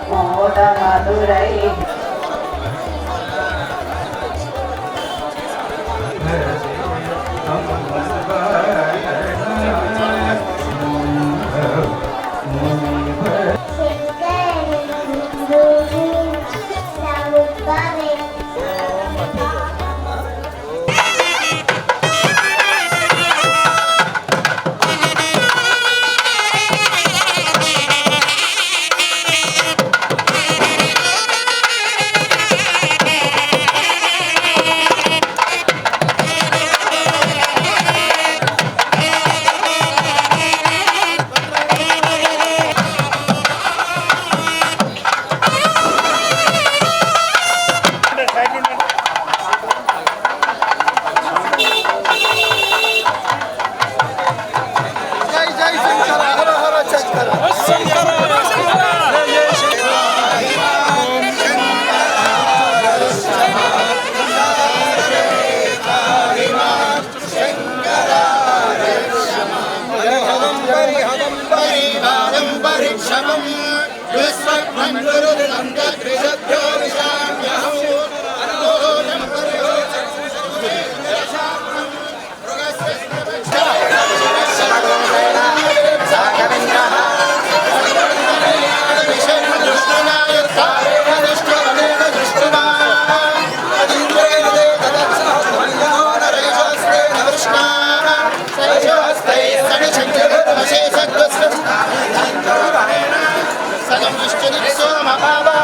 మోద Madurai Baba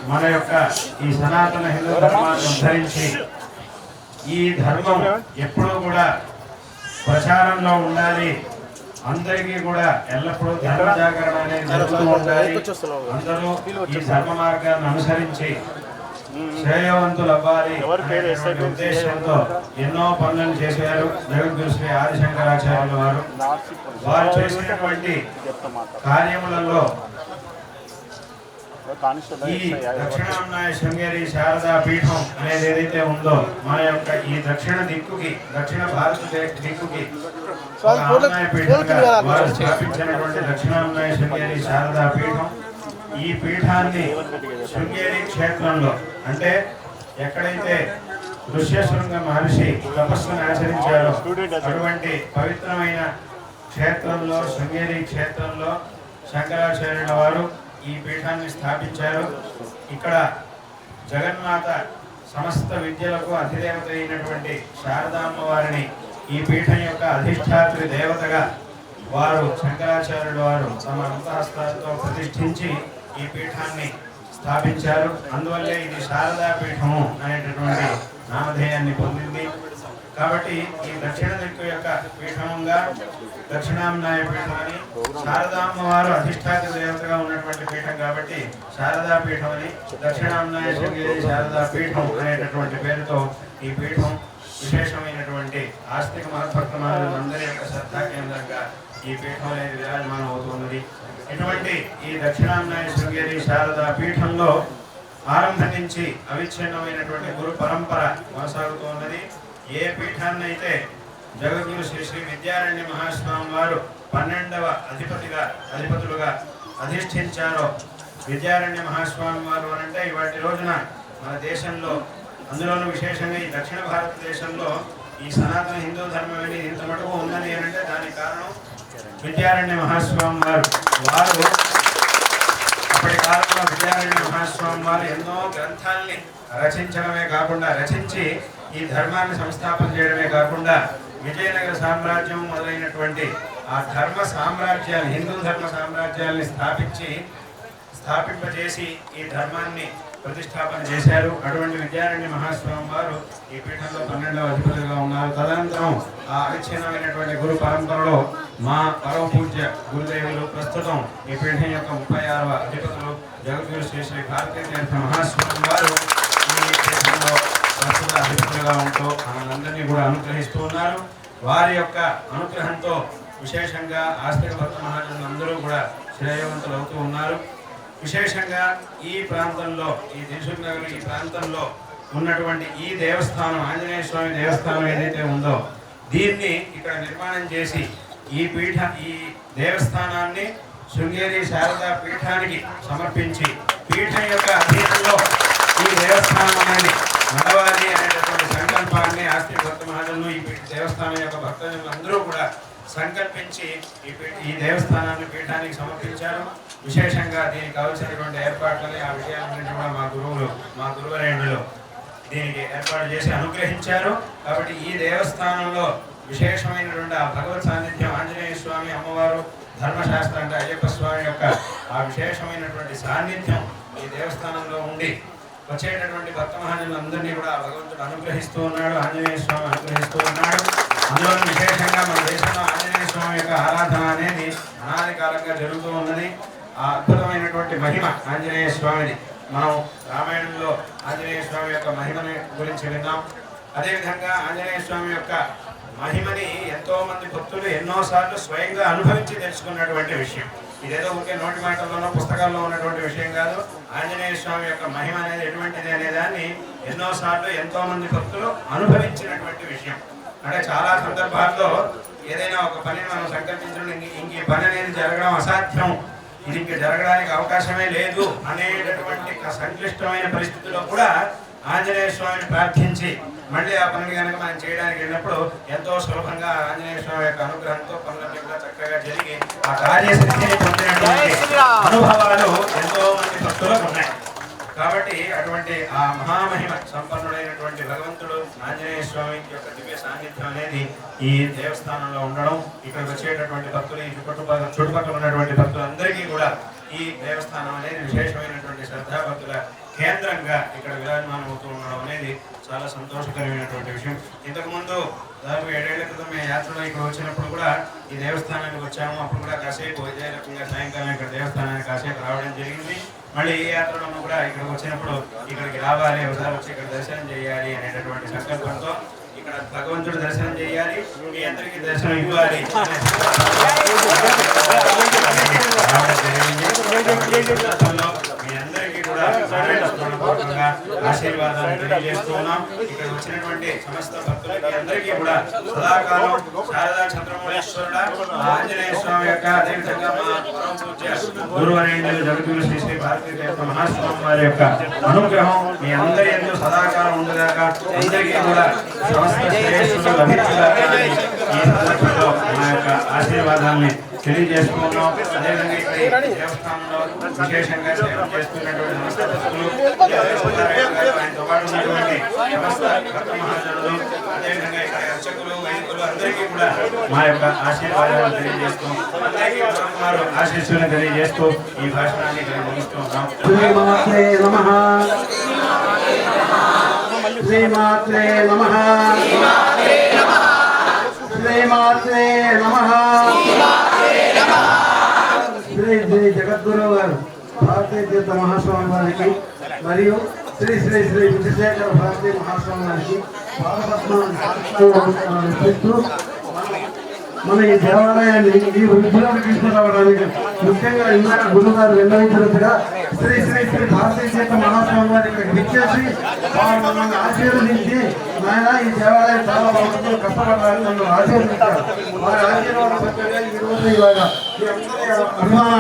మన యొక్క ఈ సనాతన హిందూ ధర్మాన్ని ఉద్ధరించి ఈ ధర్మం ఎప్పుడూ కూడా ప్రచారంలో ఉండాలి, అందరికీ కూడా ఎల్లప్పుడూ ధర్మ జాగరణ అనేది జరుగుతూ ఉండాలి, అందరూ ఈ ధర్మ మార్గాన్ని అనుసరించి శ్రేయవంతులు అవ్వాలి అనేటువంటి ఉద్దేశంతో ఎన్నో పనులను చేశారు జగద్గురు శ్రీ ఆదిశంకరాచార్యుల వారు. వారు చేసినటువంటి కార్యములలో ఈ దక్షిణామ్నాయ శృంగేరి శారదా పీఠం అనేది ఏదైతే ఉందో మన యొక్క ఈ దక్షిణ దిక్కుకి, దక్షిణ భారతదేశ దిక్కుకి ఆమ్నాయ పీఠంగా వారు స్థాపించినటువంటి దక్షిణామ్నాయ శృంగేరి శారదా పీఠం. ఈ పీఠాన్ని శృంగేరి క్షేత్రంలో, అంటే ఎక్కడైతే ఋష్యశృంగ మహర్షి తపస్సును ఆచరించారో అటువంటి పవిత్రమైన క్షేత్రంలో, శృంగేరి క్షేత్రంలో శంకరాచార్యుల వారు ఈ పీఠాన్ని స్థాపించారు. ఇక్కడ జగన్మాత సమస్త విద్యలకు అధిదేవత అయినటువంటి శారదామ్మ వారిని ఈ పీఠం యొక్క అధిష్టాత్రి దేవతగా వారు శంకరాచార్యుల వారు తమ అంతఃస్థానంతో ప్రతిష్ఠించి ఈ పీఠాన్ని స్థాపించారు. అందువల్లే ఇది శారదా పీఠము అనేటటువంటి నామధేయాన్ని పొందింది. కాబట్టి ఈ దక్షిణ దిక్కు యొక్క పీఠంగా దక్షిణామ్నాయ పీఠమని, శారదామ్మ వారు అధిష్టాత్రి దేవతగా ఉన్నటువంటి పీఠం కాబట్టి శారదా పీఠం అని, దక్షిణామ్నాయ శృంగేరి శారదా పీఠం అనేటటువంటి పేరుతో ఈ పీఠం విశేషమైనటువంటి ఆస్తిక మహత్వర్తమానందరి యొక్క శ్రద్ధా కేంద్రంగా ఈ పీఠం అనేది విరాజమానం అవుతున్నది. ఇటువంటి ఈ దక్షిణామ్నాయ శృంగేరి శారదా పీఠంలో ఆరంభం నుంచి అవిచ్ఛిన్నమైనటువంటి గురు పరంపర కొనసాగుతూ ఉన్నది. ఏ పీఠాన్ని అయితే జగద్గురు శ్రీ శ్రీ విద్యారణ్య మహాస్వామి వారు 12వ అధిపతులుగా అధిష్ఠించారో, విద్యారణ్య మహాస్వామి వారు అంటే ఇవాటి రోజున మన దేశంలో, అందులోనూ విశేషంగా ఈ దక్షిణ భారతదేశంలో ఈ సనాతన హిందూ ధర్మం అనేది ఇంత మటుకు ఉందని అంటే దానికి కారణం విద్యారణ్య మహాస్వామి వారు. అప్పటి కాలంలో విద్యారణ్య మహాస్వామి వారు ఎన్నో గ్రంథాలని రచించడమే కాకుండా, రచించి ఈ ధర్మాన్ని సంస్థాపన చేయడమే కాకుండా విజయనగర సామ్రాజ్యం మొదలైనటువంటి ఆ ధర్మ సామ్రాజ్యాన్ని, హిందూ ధర్మ సామ్రాజ్యాన్ని స్థాపింపజేసి ఈ ధర్మాన్ని ప్రతిష్టాపన చేశారు. అటువంటి విద్యారణ్య మహాస్వామి వారు ఈ పీఠంలో 12వ అధిపతులుగా ఉన్నారు. తదనంతరం ఆ అవిచ్ఛిన్నమైనటువంటి గురు పరంపరలో మా పరమ పూజ్య గురుదేవులు ప్రస్తుతం ఈ పీఠం యొక్క 36వ అధిపతులు జగద్గురు శ్రీ శ్రీ భారతీయ తీర్థ మహాస్వామి వారు ఈ పీఠంలో ప్రస్తుత అధిపతులుగా ఉంటూ మనందరినీ కూడా అనుగ్రహిస్తూ ఉన్నారు. వారి యొక్క అనుగ్రహంతో విశేషంగా ఆస్తిక భక్త మహాజనులందరూ కూడా శ్రేయవంతులు అవుతూ ఉన్నారు. విశేషంగా ఈ ప్రాంతంలో, ఈ దిల్సుఖ్ నగర్ ఈ ప్రాంతంలో ఉన్నటువంటి ఈ దేవస్థానం, ఆంజనేయ స్వామి దేవస్థానం ఏదైతే ఉందో దీన్ని ఇక్కడ నిర్మాణం చేసి ఈ దేవస్థానాన్ని శృంగేరి శారదా పీఠానికి సమర్పించి పీఠం యొక్క అధీనంలో ఈ దేవస్థానం అనేది నడవాలి అనేటటువంటి సంకల్పాన్ని ఆస్తిక భక్త మహాజనులు, ఈ దేవస్థానం యొక్క భక్తులు అందరూ కూడా సంకల్పించి ఈ దేవస్థానాన్ని పీఠానికి సమర్పించారు. విశేషంగా దీనికి కావలసినటువంటి ఏర్పాట్లని, ఆ విషయాలన్నింటినీ కూడా మా గురువరేణ్యులు దీనికి ఏర్పాటు చేసి అనుగ్రహించారు. కాబట్టి ఈ దేవస్థానంలో విశేషమైనటువంటి ఆ భగవత్ సాన్నిధ్యం, ఆంజనేయ స్వామి, అమ్మవారు, ధర్మశాస్త్రం అంటే అయ్యప్ప స్వామి యొక్క ఆ విశేషమైనటువంటి సాన్నిధ్యం ఈ దేవస్థానంలో ఉండి వచ్చేటటువంటి భక్త మహాజనులందరినీ కూడా భగవంతుడు అనుగ్రహిస్తూ ఉన్నాడు, ఆంజనేయ స్వామి అనుగ్రహిస్తూ ఉన్నాడు. అందులో విశేషంగా మన దేశంలో ఆంజనేయ స్వామి యొక్క ఆరాధన అనేది అనాది కాలంగా జరుగుతూ ఉన్నది. ఆ అద్భుతమైనటువంటి మహిమ ఆంజనేయ స్వామిని మనం రామాయణంలో ఆంజనేయ స్వామి యొక్క మహిమని గురించి విన్నాం. అదేవిధంగా ఆంజనేయ స్వామి యొక్క మహిమని ఎంతో మంది భక్తులు ఎన్నోసార్లు స్వయంగా అనుభవించి తెలుసుకున్నటువంటి విషయం. ఇదేదో ఊరికే నోటి మాటల్లోనో పుస్తకాల్లో ఉన్నటువంటి విషయం కాదు. ఆంజనేయ స్వామి యొక్క మహిమ అనేది ఎటువంటిది అనేదాన్ని ఎన్నోసార్లు ఎంతో మంది భక్తులు అనుభవించినటువంటి విషయం. అంటే చాలా సందర్భాల్లో ఏదైనా ఒక పనిని మనం సంకల్పించడం, ఇంక ఈ పని అనేది జరగడం అసాధ్యం, ఇది ఇంక జరగడానికి అవకాశమే లేదు అనేటటువంటి సంక్లిష్టమైన పరిస్థితుల్లో కూడా ఆంజనేయ స్వామిని ప్రార్థించి మళ్ళీ ఆ పనిని కనుక మనం చేయడానికి వెళ్ళినప్పుడు ఎంతో సులభంగా ఆంజనేయ స్వామి యొక్క అనుగ్రహంతో పనులన్నీ కూడా చక్కగా జరిగి ఆ కార్యసిద్ధిని పొందినటువంటి అనుభవాలు ఎంతో మంది భక్తులకు ఉన్నాయి. కాబట్టి అటువంటి ఆ మహామహిమ సంపన్నుడైనటువంటి భగవంతుడు ఆంజనేయ స్వామి యొక్క దివ్య సాన్నిధ్యం అనేది ఈ దేవస్థానంలో ఉండడం, ఇక్కడికి వచ్చేటటువంటి భక్తులు, ఈ చుట్టుపక్కల ఉన్నటువంటి భక్తులందరికీ కూడా ఈ దేవస్థానం అనేది విశేషమైనటువంటి శ్రద్ధాభక్తుల కేంద్రంగా ఇక్కడ విరాజమానం అవుతూ ఉండడం అనేది చాలా సంతోషకరమైనటువంటి విషయం. ఇంతకుముందు దాదాపు 7 ఏళ్ల క్రితం మేము యాత్రలో ఇక్కడ వచ్చినప్పుడు కూడా ఈ దేవస్థానానికి వచ్చాము. అప్పుడు కూడా కాసేపు ఇదే రకంగా సాయంకాలం ఇక్కడ దేవస్థానానికి కాసేపు రావడం జరిగింది. మళ్ళీ ఈ యాత్రలో కూడా ఇక్కడికి వచ్చినప్పుడు ఇక్కడికి రావాలి, ఒకసారి వచ్చి ఇక్కడ దర్శనం చేయాలి అనేటటువంటి సంకల్పంతో ఇక్కడ భగవంతుడు దర్శనం చేయాలి, మీ అందరికీ దర్శనం ఇవ్వాలి మీ అందరికీ కూడా ఆశీర్వాదాలు తెలియజేస్తున్నాం. ఇక్కడ వచ్చినటువంటి సమస్త భక్తులకి అందరికీ కూడా సదాకాలం శారదా చంద్రమౌళీశ్వరుడ ఆంజనేయ స్వామి యొక్క అదేవిధంగా మా పరమ పూజ్య గురువరేణ్యులు జగద్గురు శ్రీ శ్రీ భారతీయ మహాస్వామి వారి యొక్క అనుగ్రహం మీ అందరి యందు సదాకాలం ఉండగాక అందరికీ కూడా సమస్త శ్రేయస్సులు లభించగాక ఈ సందర్భంలో మా యొక్క ఆశీర్వాదాన్ని తెలియజేసుకున్నాం. అదేవిధంగా ఇక్కడ దేవస్థానంలో విశేషంగా సేవ చేస్తున్నటువంటి సమస్త భక్తులు, ఆయనతో పాటు ఉన్నటువంటి సమస్త భక్త మహాజనులు, అదేవిధంగా ఇక్కడ అర్చకులు, వైదికులు అందరికీ కూడా మా యొక్క ఆశీర్వాదాలు తెలియజేస్తూ అందరికీ మరొకమారు ఆశీస్సులను తెలియజేస్తూ ఈ భాషణాన్ని ఇక్కడ ముగిస్తూ ఉన్నాం. శ్రీమాత్రే నమః, శ్రీమాత్రే నమః, శ్రీమాత్రే నమః. శ్రీ శ్రీ జగద్గురు గారు భారతీయ తీర్థ మహాస్వామి వారికి మరియు శ్రీ శ్రీ శ్రీ విజయశేఖర భారతీయ మహాస్వామి వారికి పాదపద్మ మన ఈ దేవాలయాన్ని ఈ వృద్ధిలోకి తీసుకురావడానికి ముఖ్యంగా ఇందాక గురువు గారు నిర్ణయించినట్టుగా శ్రీ శ్రీ శ్రీ భారతీయ తీర్థ మహాస్వామి వారి ఇక్కడికి విచ్చేసి వారు మమ్మల్ని ఆశీర్వదించి నాయన ఈ దేవాలయం చాలా బాగుంటుంది, కష్టపడాలని నన్ను ఆశీర్వదించారు. వారి ఆశీర్వాదం చక్కగా ఈ రోజు ఇలాగా ఈ అందరి అభిమాన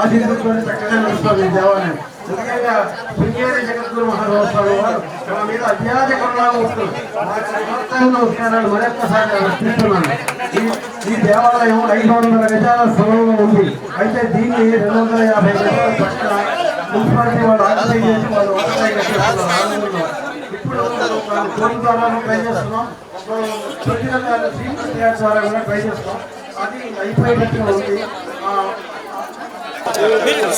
ఆశీర్వదించుకొని చక్కగా నడుస్తుంది ఈ దేవాలయం. ముఖ్యంగా శృంగేరి జగద్గురు మహారాజు వారు మా మీద అత్యాధ కరుణాలు వస్తుంది. నమస్కారాలు మరొక్కసారి వర్తిస్తున్నాను. ఈ దేవాలయం 500 గజాల స్థలంలో ఉంది. అయితే దీన్ని 250 గజాల పక్కన మున్సిపాలిటీ వాళ్ళు ఆక్యుపై చేసి వాళ్ళు ఆక్యుపై చేస్తున్నారు. ఇప్పుడు కోరుకోవాలని ట్రై చేస్తున్నాం, శ్రీమంత్రి ట్రై చేస్తాం. అది అయిపోయేటట్టుగా ఉంది.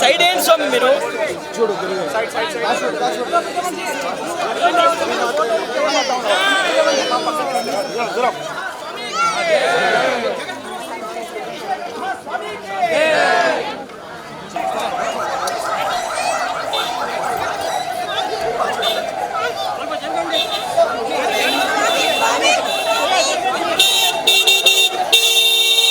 సైడ్ ఏంటి స్వామి మీరు చూడు సైడ్